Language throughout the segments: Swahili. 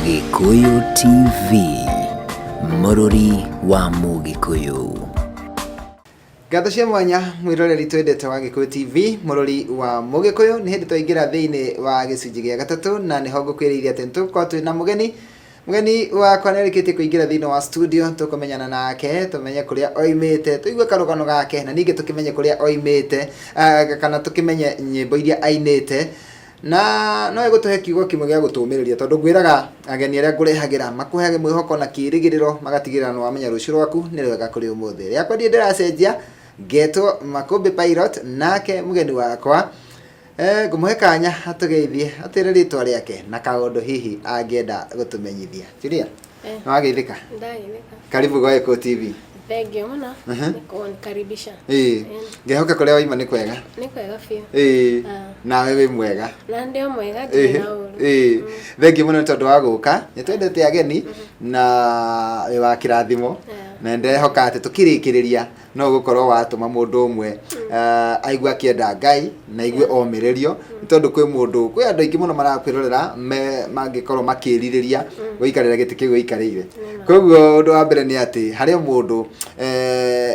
Gikuyu TV, Mururi wa Mugikuyu. Gatho cia mwanya mwiroreri twendete wa Gikuyu TV, Mururi wa Mugikuyu, ni hindi twaingira thiini wa gicunji gia gatatu na ni ho ngukwiriria ati tuko twina mugeni wakwa nĩarĩkĩtie kũingĩra thĩinĩ wa studio. Tũkũmenyana nake, tũmenye kũrĩa oimĩte, tũigue karũgano gake, na ningĩ tũkĩmenye kũrĩa oimĩte, kana tũkĩmenye nyĩmbo iria ainĩte, na no egũtũhe kiugo kĩmwe gĩa gũtũũmĩrĩria, tondũ ngwĩraga ageni arĩa ngũrehagĩra makũheage mwĩhoko na kĩĩrĩgĩrĩro, magatigĩrĩra nĩ wamenya rũciũ rwaku nĩ rwega kũrĩ ũmũthĩ. Rĩakwa ndiĩ ndĩracenjia, ngetwo Makumbi Pilot, nake mũgeni wakwa ngũmũhe kanya atũgeithie, atĩre rĩtwa rĩake na kaũndũ hihi angĩenda gũtũmenyithia. Julia, nĩ wageithĩka? Ndageithĩka. Karibu kwa Gikuyu TV. Thengiũ mũno nĩkũnkaribisha. Ngĩhoka kũrĩa waima nĩ kwega? Nĩ kwega biũ. Nawe wĩ mwega? Na ndĩ o mwega, ndĩ na ũru. Thengiũ mũno tondũ wa gũka, nĩtwendete ageni na wĩ wa kĩrathimo, na ndehoka atĩ tũkĩrĩkĩrĩria no gũkorwo watũma mũndũ ũmwe aigua akĩenda Ngai na aigue omĩrĩrio, tondũ kwĩ andũ aingĩ mũno marakwĩrorera mangĩkorwo makĩrirĩria gũikarĩra gĩtĩ kĩu gĩikarĩire. Koguo ũndũ wa mbere nĩ atĩ harĩ mũndũ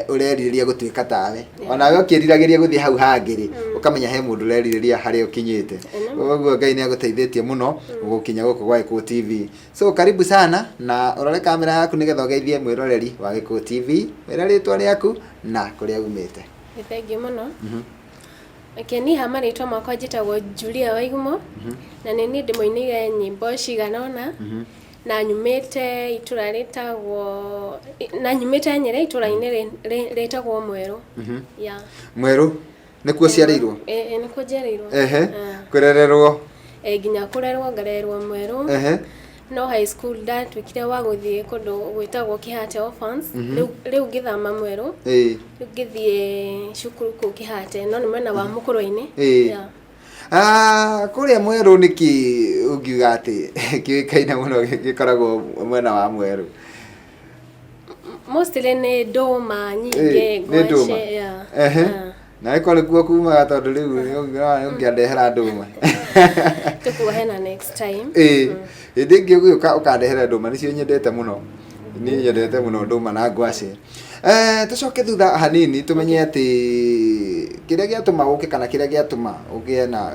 ũrerirĩria gũtuĩka tawe, onawe ũkĩriragĩria gũthiĩ hau hangĩ-rĩ, ũkamenya he mũndũ ũrerirĩria harĩa ũkinyĩte. Koguo Ngai nĩagũteithĩtie mũno gũkinya gũkũ gwa Gikuyu TV. So karibu sana, na ũrore kamera yaku nĩgetha ũgeithie mwĩroreri wa Gikuyu TV, wĩra rĩtwa rĩaku na kũrĩa umĩte. Thengiũ mũno. Niĩ ha marĩtwa makwa njĩtagwo Julia Waigumo, na nĩ niĩ ndĩmoinĩire nyĩmbo cigana ũna, na nyumĩte itũra rĩtagwo, na nyumĩte Nyeri, itũra-inĩ rĩtagwo Mweru. Mweru nĩkuo ciarĩirwo? Nĩkuo njiarĩirwo. Kũrererwo? Nginya kũrerwo ngarererwo Mweru. No high school ndatwĩkire wa gũthiĩ kũndũ gwĩtagwo Kĩhate Orphans, rĩu ngĩthama Mweru, rĩu ngĩthiĩ cukuru kũu Kĩhate, no nĩ mwena wa Mũkũrũ-inĩ. Kũrĩa Mweru nĩkĩ ũngiuga atĩ kĩũĩkaine mũno gĩkoragwo mwena wa Mweru? Mostly nĩ ndũma nyingĩ, ngwacĩ. Na ĩkorwo kuo kumaga tondũ rĩu ũngĩandehera ndũma. Tũkuohena next time. Hĩndĩ ĩngĩ ũgĩũka ũkandehera ndũma, nĩcio nyendete mũno. Niĩ nyendete mũno ndũma na ngwacĩ. Tũcoke thutha hanini tũmenye atĩ kĩrĩa gĩatũma ũke kana kĩrĩa gĩatũma ũgĩe na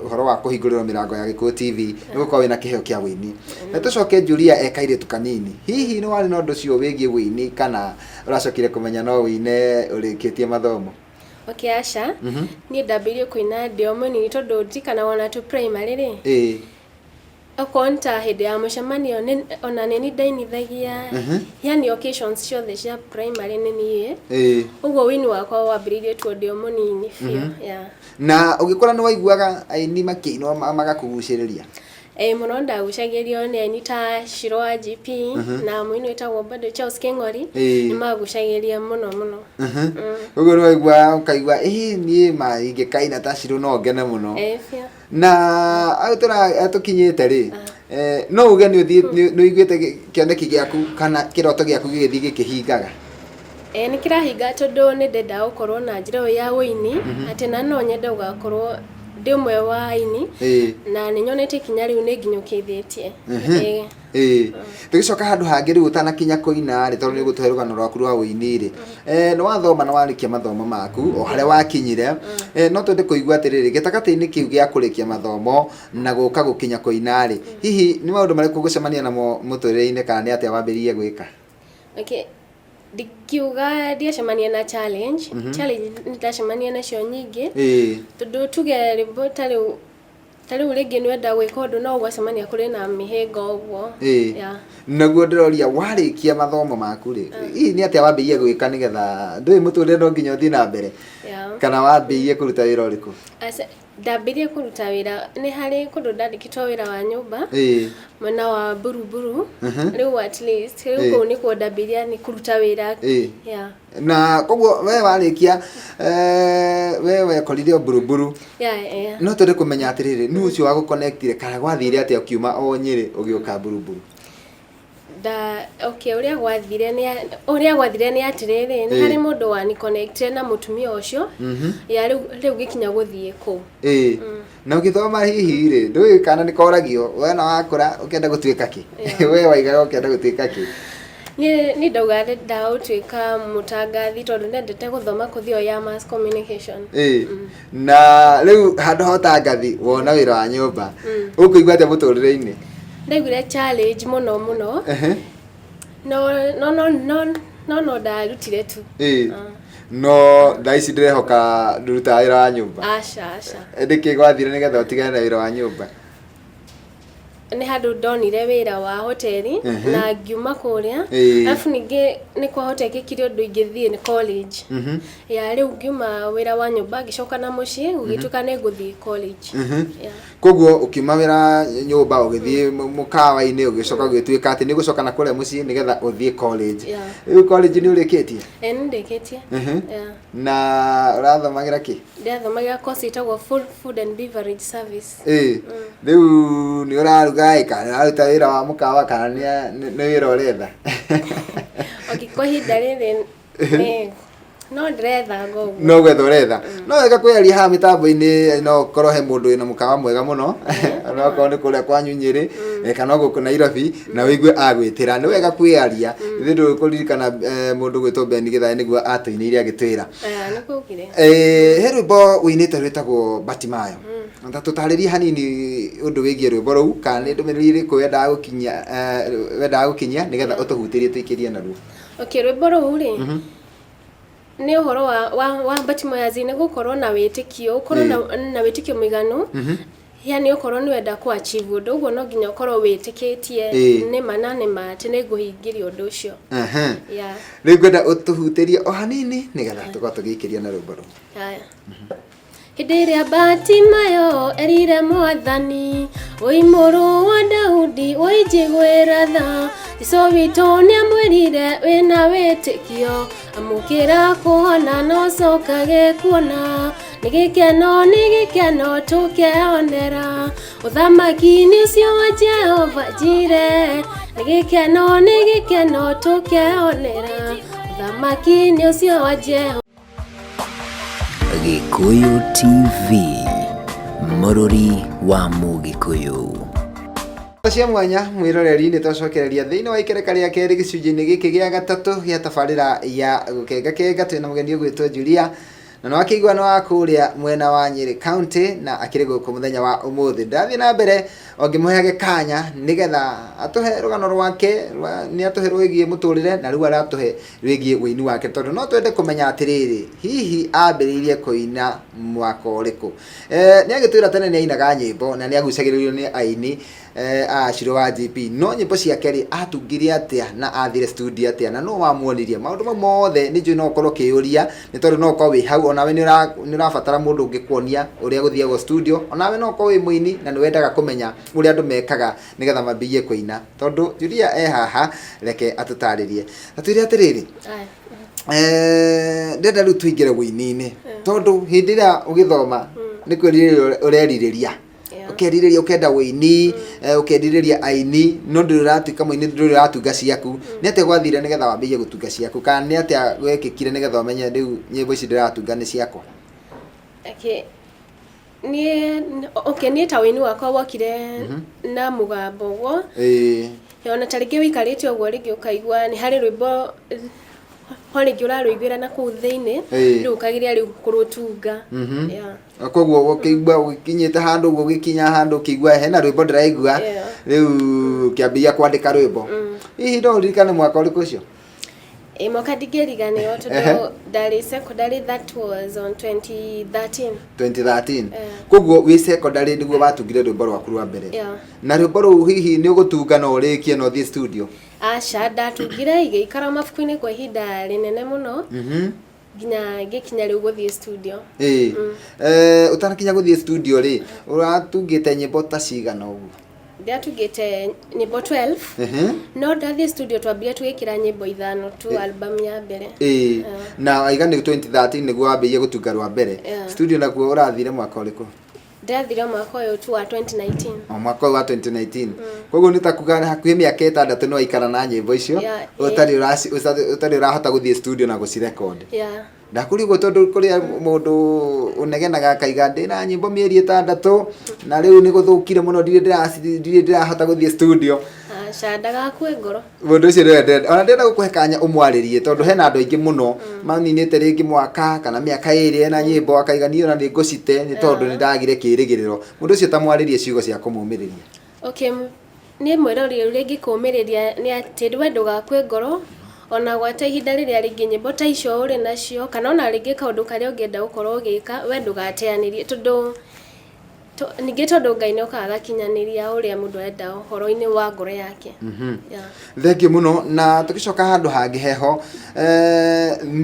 ũhoro wa kũhingũrĩrwo mĩrango ya Gikuyu TV nĩ gũkorwo wĩna kĩheo kĩa wĩini. Na tũcoke Julia ekairĩtu kanini. Hihi nĩ warĩ na ũndũ ũcio wĩgiĩ wĩini kana ũracokire kũmenya no wĩine ũrĩkĩtie mathomo? Aca, niĩ ndambĩrĩirie kũina ndĩ o mũnini tondũ ndirikanaga ona tũ primary-rĩ, okorwo nĩ ta hĩndĩ ya mũcemanio ona nĩ ndainithagia, yani occasions ciothe cia primary nĩ niĩ. Ũguo wĩini wakwa wambĩrĩirie tu ndĩ o mũnini biũ. Na ũgĩkora nĩ waiguaga aini makĩinwo magakũgucĩrĩria? Mũno ndagucagĩrio nĩ aini ta Shiro wa GP na mũini wĩtagwo bado Charles Keng'ori, nĩ magucagĩria mũno mũno. Ũguo nĩ waigua ũkaigua niĩ ingĩkaina ta Shiro no ngene mũno. Na atũkinyĩte-rĩ, no uge nĩ ũiguĩte kĩoneki gĩaku kana kĩroto gĩaku gĩgĩthiĩ gĩkĩhingaga? Nĩ kĩrahinga tondũ nĩ ndendaga gũkorwo na njĩra ya wĩini, atĩ na no nyende gũgakorwo ndĩ ũmwe wa aini, na nĩ nyonete ikinya rĩu nĩ nginyũkĩthĩtie. Tũgĩcoka handũ hangĩ rĩu ũtanakinya kũina-rĩ, tondũ nĩ gũtũhe rũgano rwaku rwa wĩini-rĩ, nĩ wathoma na warĩkia mathomo maku o harĩa wakinyire, no twende kũigua atĩrĩrĩ, gĩtagatĩ-inĩ kĩu gĩa kũrĩkia mathomo na gũka gũkinya kũina-rĩ, hihi nĩ maũndũ marĩkũ ũgũcemania namo mũtũrĩre-inĩ kana nĩ atĩa wambĩrĩirie gwĩka? Ndikiuga ndiacemania na challenge ndacemania nacio nyingĩ, tondũ tuge rĩmbo ta rĩu rĩngĩ nĩwenda gwĩka ũndũ no ũgacemania kũrĩ na mĩhĩnga ũguo. Naguo ndĩroria warĩkia mathomo maku-rĩ, hihi nĩ atĩa wambĩrĩirie gwĩka nĩgetha ndũĩ mũtũrĩre no nginya ũthiĩ na mbere, kana wambĩrĩirie kũruta wĩra ũrĩkũ? Ndambĩrĩirie kũruta wĩra, nĩ harĩ kũndũ ndandĩkĩtwo wĩra wa nyũmba mwena wa Buruburu, rĩu at least rĩu kũu nĩkuo ndambĩrĩirie nĩ kũruta wĩra. Na koguo we warĩkia we wekorire Buruburu, no twende kũmenya atĩrĩrĩ nũ ũcio wagũconnectire kana gwathire atĩa ũkiuma o Nyeri ũgĩũka Buruburu? okay uria gwathire ni atiriri ni hari mundu wa ni connect na mutumia ucio ya riu gikinya guthie ku na ukithoma hihi ri ndui kana ni koragio we na wakura ukenda gutuika ki we waigaga ukenda gutuika ki ni ndauga ndautwika mutangathi tondu ndendete guthoma kuthio ya mass communication na riu handu hotangathi wona wira wa nyumba ukuigwa atia muturire-ini ndaigire challenge muno no ndarutire tu no ndaisi ndirehoka nduruta wira wa nyumba aca ndiki gwathire nigetha utigane na wira wa nyumba ni handu ndonire wira wa hoteli na ngiuma kuria alafu ningi ni kwa hoteli kiri undu ingithie ni college ya riu ngiuma wira wa nyumba ngicoka na mucii ugituka ni nguthie college koguo ukiuma wira nyumba ugithie mukawa-ini ugicoka ugituika ati ni gucoka na kuria mucii nigetha uthie college riu college ni urikitie ni ndikitie na urathomagira ki ndathomagira course itagwo food and beverage service riu ni uraruga kana aruta wira wa mukawa kana ni wira uretha kwa hinda riri no ndiretha ngogu no gwetha uretha no wega kwiaria ha mitambo-ini no korwo he mundu wina mukawa mwega muno no korwo ni kuria kwa Nyunyiri kana guku Nairobi na wigue agwitira ni wega kwiaria ithe ndu kuririkana mundu gwitwo Beni Githai niguo atuiniire agitwira nikugire he rwimbo winite rwitagwo Batimayo na tutaririe hanini undu wigie rwimbo ruu kana ni ndumiriri iriku wendaga gukinyia nigetha utuhutirie tuikirie naruo okay rwimbo ruu ri ni uhoro wa Batimayo zine gukorwo na witikio ukorwo na witikio miganu yani ukorwo ni wenda ku achieve undu uguo no nginya ukorwo witikitie ni manane ati ni nguhingiria undu ucio riu ngwenda utuhutirie o hanini nigetha tukorwo tugikiria na rwimbo ruu haya hindi iria Batimayo erire Mwathani oi muru wa Daudi oi njigwira tha ico witu ni amwirire wina witikio amukira kuona no cokage kuona ni gikeno tukionera uthamaki-ini ucio wa Jehova njire ni gikeno tukionera uthamaki-ini ucio wa Jehova Gikuyu TV, Morori wa Mugikuyu. cia mwanya mwiroreri ni twacokereria thiini wa ikereka ria keri gicunjini giki gia gatatu gia tabarira ya gukenga twina mugeni ugwitwo Julia na no akigwa no akuria mwena wa Nyeri County na akiri guku muthenya wa umuthi ndathi na mbere ongimuheage kanya nigetha atuhe rugano rwake ni atuhe rwigie muturire na riu aratuhe rwigie wini wake tondu no twende kumenya atiriri hihi ambiririe kuina mwaka uriku ni agitwira tene ni ainaga nyimbo na ni agucagiririo ni aini Shiro wa GP no nyimbo ciake atungirie atia na athire studio atia na no wamuonirie maundu mothe ni njui no korwo kiuria ni tondu no korwo wi hau onawe ni urabatara mundu ungikuonia uria guthiagwo studio onawe no korwo wi muini na ni wendaga kumenya uria andu mekaga nigetha mambie kuina tondu Julia haha reke atutaririe atwire atiriri ndenda riu tuingire wini-ini tondu hindi ria ugithoma ni kwiriria ureririria ukerireria ukenda wini ukerireria aini no nduratuika muini nduratunga ciaku ni atia gwathire nigetha wambie gutunga ciaku kana ni atia wekikire nigetha umenye riu nyimbo ici ndiratunga ni ciakwa ni ta wini wakwa wokire na mugambo guo ona taringi wikarite uguo ringi ukaigua ni hari rwimbo horingi urarwiguira na kuu thiini riu ukagiria riu kurutunga koguo ukiigua ukinyite handu uguo ugikinya handu ukiigua hena rwimbo ndiraigua riu kiambia kwandika rwimbo hihi ndo ririkane mwaka uriku ucio mwaka ndigeriganio tondu ndari secondary that was on 2013 koguo wi secondary niguo watungire rwimbo rwaku rwa mbere na rwimbo ruu hihi ni ugutunga no urikie no thie studio aca ndatungire igeikara mabuku-ini kwa ihinda rinene muno nginya gikinya riu guthie studio utanakinya guthie studio ri uratungite nyimbo ta cigana uguo ndatungite nyimbo 12 no ndathie studio twambire tugikira nyimbo 5 tu album ya mbere na aiga ni 2013 niguo wambirie gutunga rwa mbere studio nakuo urathire mwaka uriku ndathira mwaka ũyũ tu wa 2019 mwaka wa 2019 koguo nĩ ta kuga hakuhĩ mĩaka 6 no ikara na nyĩmbo icio ũtarĩ ũrahota gũthiĩ studio na gũcirecord ndakurigwo tondu kuria mundu unegenaga akaiga ndina nyimbo mieri 6 na riu ni guthukire muno ndirahota guthie studio shandaga kwe ngoro mundu ucio ona ndenda gukuhe kanya umwaririe tondu hena andu aingi muno maninite ringi mwaka kana miaka iri na nyimbo akaiga niyo na ningũcite ni tondu nindagire kirigiriro mundu ucio tamwaririe ciugo cia kumumiriria okay ni mwirori ringi kumiriria ni ati ndwendo gakwe ngoro ona gwata ihinda riria ringi nyimbo ta icio uri nacio kana ona ringi kaundu karia ungienda gukorwo gika we ndugateanirie tondu ningi tondu Ngai no kaga kinyaniria uria mundu enda horo-ini wa ngoro yake thengi muno na tukicoka handu hangi heho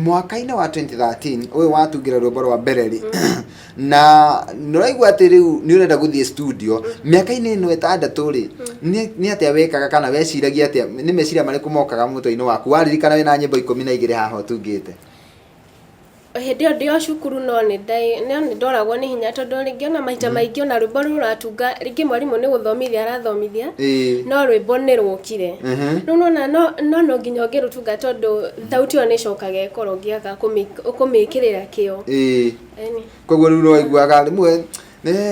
mwaka-ini wa 2013 uyu watungira rwimbo rwa bereri na nuraigua ati riu ni urenda guthie studio miaka-ini ino 6 ri ni atia wekaga kana weciragia atia ni meciria mariku mokaga mutwe-ini waku waririkana wina nyimbo 12 haha utungite hindi ndio cukuru no ni ndoragwo ni hinya tondu ringi ona maita maingi ona rwimbo ruratunga ringi mwarimu ni guthomithia arathomithia no rwimbo ni rukire no nginya ngirutunga tondu thauti yo ni cokaga ikoro ngiaga kumikirira kio koguo riu no iguaga rimwe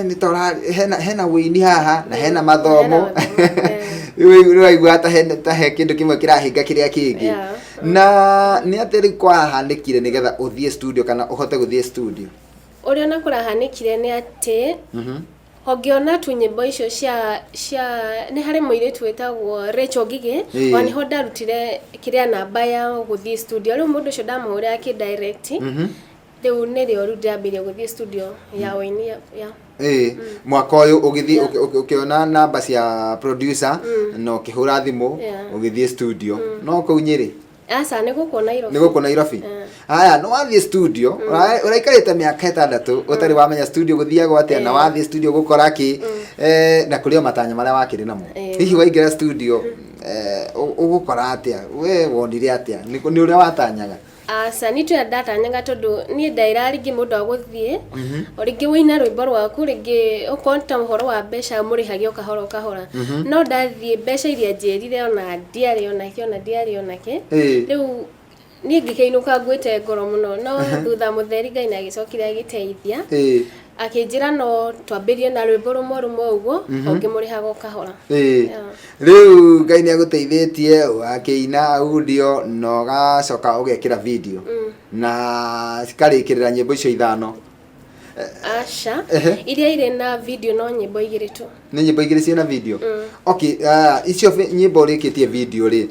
ni tora hena wini haha na hena mathomo riu igua ta he kindu kimwe kirahinga kiria kingi na ni atiri kwa hanikire nigetha uthie studio kana uhote guthie studio uria na kurahanikire ni ati hongiona tu nyimbo icio cia ni hari muiritu wetagwo Rachel Gigi wani ho ndarutire kiria namba ya guthie studio riu mundu ucio ndamuhura akidirect riu ni rio ru ndambire guthie studio ya wini ya mwaka uyu ugithi ukiona namba cia producer no kihura thimu ugithie studio no kuu Nyeri asa ni guko Nairobi ni guko Nairobi haya no wathie studio uraikarite miaka 6 utari wamenya studio guthiago atia na wathie studio gukora ki na kurio matanya maria wakiri namo hihi waingira studio ugukora atia we wonire atia ni uria watanyaga asa ni tu ndatanyaga tondu ni ndaira ringi mundu aguthie ringi wina rwimbo rwaku ringi ukonta uhoro wa mbeca murihagio kahora no ndathie mbeca iria njerire ona ndiari onake riu ni ngikeinuka ngwite ngoro muno no thutha mutheri Ngai na gicokire agiteithia akinjira no twambirie na rwimbo rumwe uguo ngimurihaga kahora riu Ngai ni aguteithĩtie wakiina audio no gacoka ugekira video na cikarikirira nyimbo icio 5 asha iria ire na video no nyimbo 2 tu ni nyimbo 2 ciena video okay icio nyimbo rikitie video ri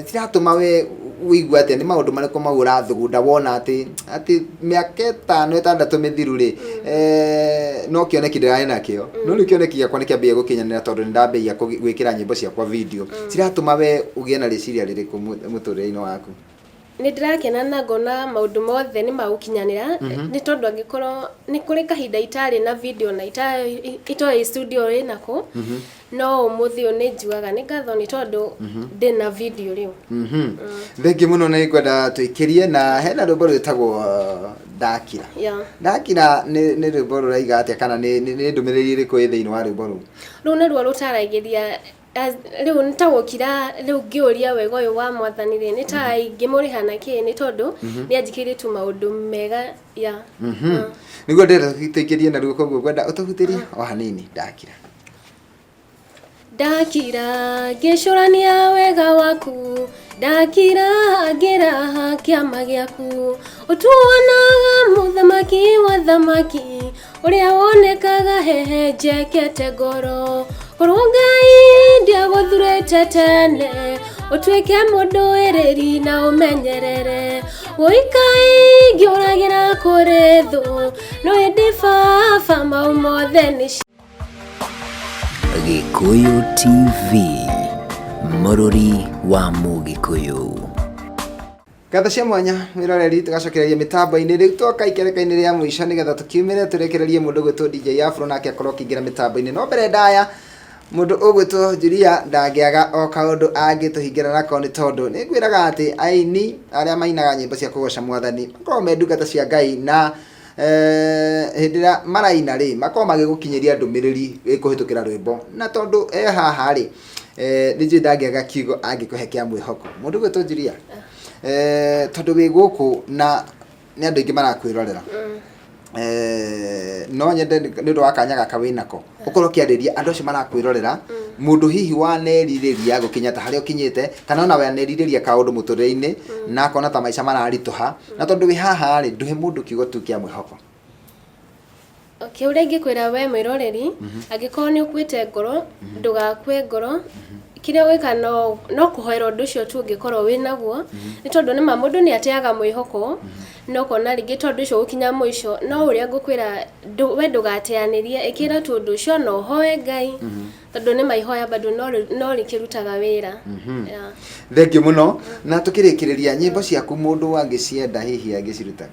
tiratuma we wigua ati ni maundu mariko maura thugunda wona ati miaka 5-6 mithiru ri no kioneki ndirae nakio no ni kioneki yakwa ni kiambia gukinyanira tondu ndambia gwikira nyimbo ciakwa video tiratuma we ugie na riciria ririku muturire-ini waku ni ndirakena na ngona maundu mothe ni magukinyanira ni tondu angikorwo ni kuri kahinda itari na video na ito studio ri nako no umuthio ni njugaga ni ngatho ni tondu ndi na video riu thengi muno na igwenda tuikirie na hena rwimbo rwitagwo ndakira ndakira ni rwimbo ruraiga atia kana ni ndumiriri iriku thiini wa rwimbo ru ni ruo rutaragiria riu nitagukira riu ngiuria wega uyu wa mwathani ri nita ingimurihana ki ni tondu ni anjikire tu maundu mega niguo ndenda tuikirie na ruo koguo gwenda utahutirie o hanini ndakira ngicurania wega waku ndakira ngiraha kiama giaku utuonaga muthamaki wa thamaki uria wonekaga hehe njekete ngoro korwo Ngai ndiaguthurite tene utuike mundu iriri na umenyerere woikai ngiuragira kuri thu no indi baba mau mothe ni Gikuyu TV, Mururi wa Mugikuyu. Gatha cia mwanya miroreri tugacokereria mitambo-ini riu twoka ikereka-ini ria muico nigetha tukiumire turekererie mundu gwitwo DJ Afro nake akorwo kingira mitambo-ini no mbere ndaya mundu ugwitwo Julia ndagiaga o kaundu angituhingira nako ni tondu ni ngwiraga ati aini aria mainaga nyimbo cia kugoca mwathani makorwo me ndungata cia Ngai na hindira maraina ri makoma magigukinyiria ndumiriri ikuhitukira rwimbo na tondu haha ri nije ndagiaga kigo angikuhe kia mwihoko mundu gwetwo Julia tondu wi guku na ni andu ingi marakwirorera no nyende ndu wakanya gaka winako ukorwo kiariria andu acio marakwirorera mundu hihi waneririria gukinya ta haria ukinyite kana ona waneririria kaundu muturire-ini na akona ta maica mararituha na tondu wi haha ri nduhe mundu kiugo tu kia mwihoko. Okay, ure ngikwira we mwiroreri agikorwo ni ukwite ngoro ndugakwe ngoro kiria wika no kuhoera undu ucio tu ungikorwo winaguo ni tondu ni mundu ni ateaga mwihoko no kona ringi tondu ucio gukinya mwisho no uria ngukwira we ndugateanirie ikira tu undu ucio no hoe Ngai tondu ni maihoya bado no rikirutaga wira. Thank you muno na tukirikiriria nyimbo ciaku mundu wangicienda hihi angicirutaka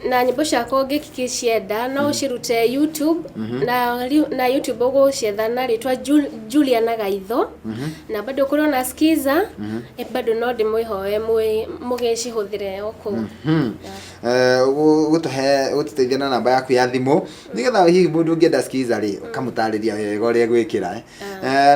na nyimbo ciakwa ngikicienda no cirute YouTube na YouTube ugucietha na ritwa Juliana gaitho na bado kuri na skiza bado no ndimwihoe mugicihuthire oku gututeithia na namba yaku ya thimu nigetha hihi mundu ngienda skiza ri ukamutariria wega uria gwikira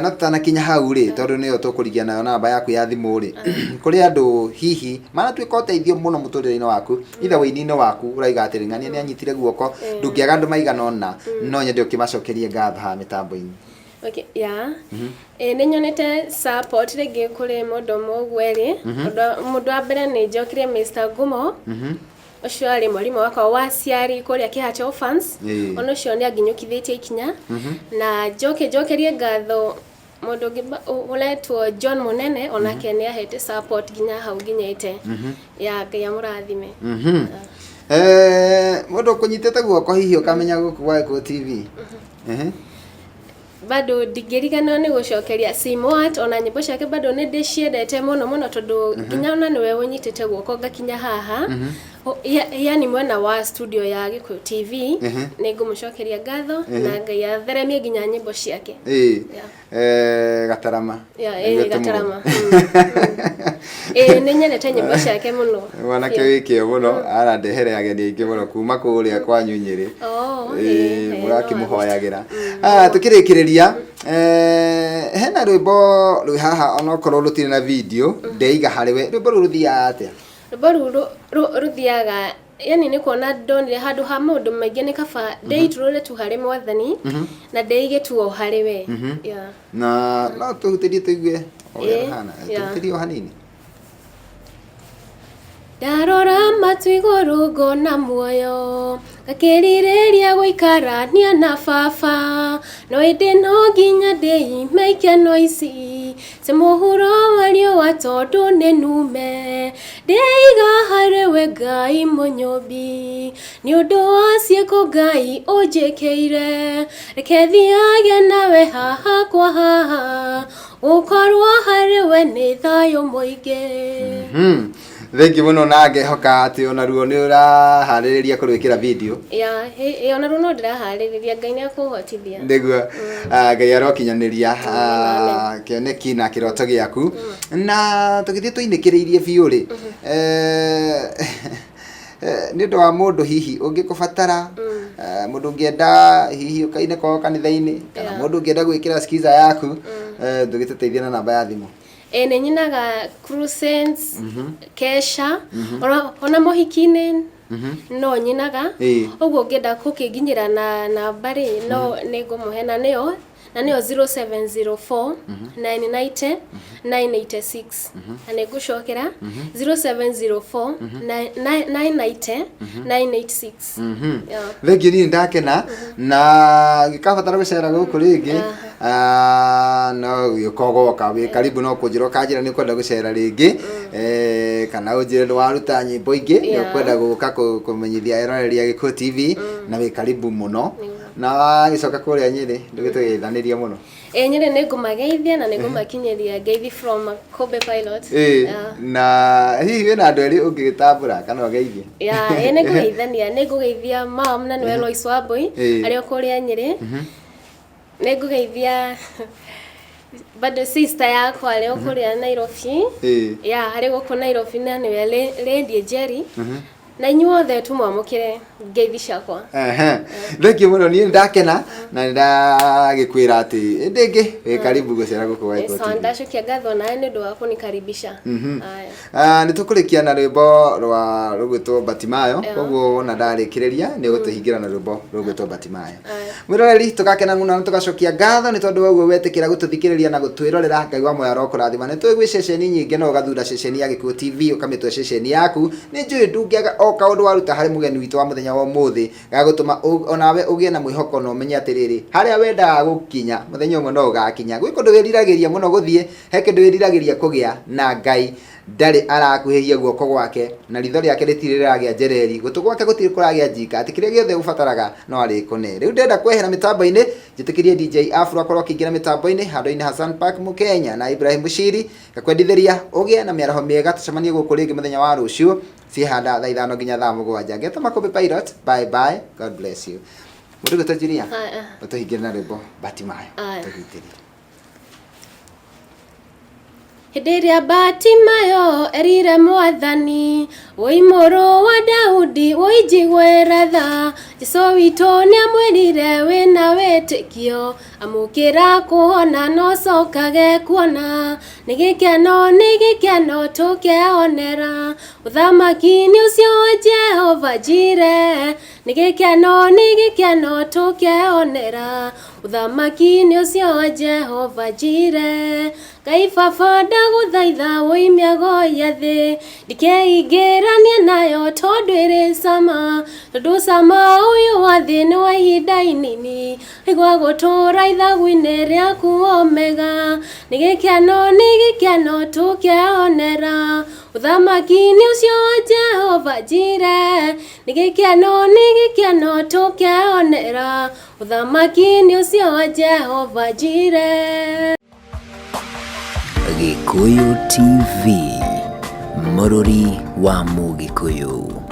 no tutanakinya hau ri tondu niyo tukurigia nayo namba yaku ya thimu ri kuri andu hihi maratwika uteithio muno muturire-ini waku itha wini-ini waku uraiga atiri ng'ania ni anyitire guoko ndungiaga andu maigana ona no nyende ukimacokerie ngatho ha mitambo-ini. Okay, ni nyonete support rigi kuri mundu mugweri mundu wa mbere ni njokire Mr. Gumo ucio ari mwarimu wakwa wa ciari kuria Kihacho fans ono ucio ni aginyukithitie ikinya na njokerie ngatho mundu uletwo John Munene onake ni ahete support ginya hau ginyite ya Ngai amurathime. Mundu kunyitete guoko hihi ukamenya guku wa Gikuyu TV bado ndigirigana ni gucokeria Simwat ona nyimbo ciake bado ni ndiciendete muno tondu ginya ona niwe unyitete guoko ngakinya haha yani mwena wa studio ya Gikuyu TV ni ngumucokeria ngatho na Ngai atheremie ginya nyimbo ciake gatarama gatarama ni nyendete nyimbo ciake muno wanake wikio muno arandehere ageni aingi muno kuma kuria kwa Nyunyiri murakimuhoyagira tukirikiriria hena rwimbo rwi haha onokorwo rutire na video ndeiga hariwe rwimbo ruthia atia rwimbo ruthiaga yani ni kuona ndonire handu ha mundu maingi ni kaba ndeiturure tu hari mwathani na ndeige tu o hariwe na no tuhutirie tuigue oya hana tuhutirie hanini ndarora matu iguru ngona muoyo ngakiriria guikarania na baba no indi no nginya ndeime ikeno ici se muhuro wario wa tondu ni nume ndeiga hariwe Ngai munyumbi ni undu wa ciiko Ngai unjikeire reke thiage nawe haha kwa haha ukorwo hariwe ni thayo muingi. Thank you muno na ngehoka ati ona ruo ni urahaririria kurwikira video ona ruo no ndirahaririria Ngai ni akuhotithia niguo Ngai arokinyaniria kioneki na kiroto giaku na tugithie tuinikiriirie biu ri ni ndo wa mundu hihi ungikubatara mundu ngienda hihi ukaineka kanitha-ini kana mundu ngienda gwikira skiza yaku tugituteithia na namba ya thimu ni nyinaga crusades kesha ona mohikine no nyinaga uguo ngenda kukinginyira na bari no ningumuhe na niyo 0704 990 986 ane gucokera 0704 990 986 Thank you ni ndakena na gikabatara gucera guku ringi no yokogoka wi karibu no kunjiro kanjira ni kwenda gucera ringi kana unjire ndo waruta nyimbo ingi ni kwenda guka kumenyithia eroreria Gikuyu TV na wi karibu muno na gicoka kuria Nyeri ndugitugeithaniria muno Nyeri ni ngumageithia na ni ngumakinyeria ngeithi from Makumbi Pilot na hihi wina andu eri ungitambura kana ugeithie ni ngugeithania ni ngugeithia mom na niwe Lois Wambui ari okuria Nyeri ni ngugeithia bado sister yakwa ari okuria Nairobi ari guku Nairobi na niwe Lady Jerry na inyuothe tumwamukire ngeithi ciakwa. Thengio muno ni ndakena na ndagikwira ati ndingi karibu gucera guku wa Gaitho TV. Ndacokia ngatho nawe ni ndu wa kunikaribisha. Aya. Ni tukurikia na rwimbo rwa rugwitwo Batimayo koguo na ndarikireria ni gutuhingira na rwimbo rugwitwo Batimayo. Mwiroreri tukakena muno na tugacokia ngatho ni tondu waguo wetikira gututhikiriria na gutwirorera Ngai wa moyo rokurathima ni twigwi ceceni nyingi no gathura ceceni ya Gikuyu TV ukamitwa ceceni yaku ni njui ndungiaga o kaundu waruta hari mugeni witu wa muthenya wa muthi gagutuma onawe ugie na mwihoko no menya atiriri haria wendaga gukinya muthenya umwe no ugakinya gwiko ndwiriragiria muno guthie heke ndwiriragiria kugia na Ngai ndari arakuhiria guoko gwake na ritho riake ritiriragia njereri gutu gwake gutiri kuragia njika ati kiria giothe ubataraga no ari kone riu ndenda kwehera mitambo-ini jitikirie DJ Afro akorwo kingira mitambo-ini handu-ini Hassan Park Mukenya na Ibrahim Bushiri gakwendithĩria ugie na miaraho miega tucemanie guku ringi muthenya wa rucio cihanda thaa 5 nginya thaa 7 ngeta Makumbi Pilot bye bye God bless you mudu gutajiria utuhingira na rwimbo Batimayo tugitiria Hidiria Batimayo erire mwathani woi moro wa Daudi woi jigwe ratha Jesu witũ nĩ amwĩrire wĩna wĩtĩkio amũkĩra kuona no cokage kuona nĩ gĩkeno tũkeonera ũthamaki nĩ ũcio Jehova Jire nĩ gĩkeno tũkeonera ũthamaki nĩ ũcio Jehova Jire Ngai baba ndagũthaitha woi mĩago ya thĩ ndikeingĩrania nayo tondũ ĩrĩ cama tondũ cama ũyũ wa thĩ nĩ wa ihinda inini igwa gũtũũra ithagu-inĩ rĩaku omega nĩ gĩkeno tũkeonera ũthamaki nĩ ũcio Jehova Jire nĩ gĩkeno tũkeonera ũthamaki nĩ ũcio Jehova Jire. Gikuyu TV, mũrũri wa Mũgikuyu.